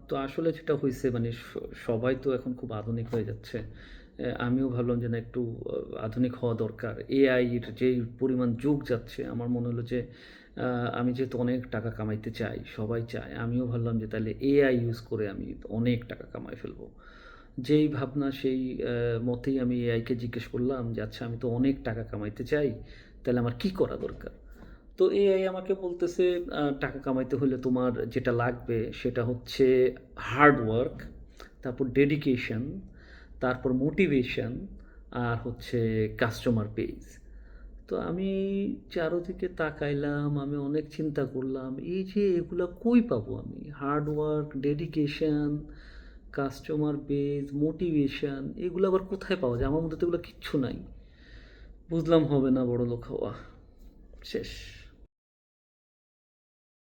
তো আসলে যেটা হইছে মানে সবাই তো এখন খুব আধুনিক হয়ে যাচ্ছে। আমিও ভাবলাম যে না একটু আধুনিক হওয়া দরকার। এআইর যেই পরিমাণ যুগ যাচ্ছে আমার মনে হলো যে আমি যেহেতু অনেক টাকা কামাইতে চাই, সবাই চায়। আমিও ভাবলাম যে তাহলে এআই ইউজ করে আমি অনেক টাকা কামায় ফেলবো। যেই ভাবনা সেই মতেই আমি এআইকে জিজ্ঞেস করলাম যে আচ্ছা আমি তো অনেক টাকা কামাইতে চাই, তাহলে আমার কি করা দরকার? তো এআই আমাকে বলতেছে টাকা কামাইতে হলে তোমার যেটা লাগবে সেটা হচ্ছে হার্ড ওয়ার্ক, তারপর ডেডিকেশন, তারপর মোটিভেশন, আর হচ্ছে কাস্টমার বেজ। তো আমি চারোদিকে তাকাইলাম, আমি অনেক চিন্তা করলাম এই যে এগুলা কই পাবো আমি? Hard work, dedication, customer base, motivation, এগুলো আবার কোথায় পাওয়া যায়? আমার মধ্যে তো এগুলো কিচ্ছু নাই। বুঝলাম হবে না বড়লোক হওয়া। শেষ।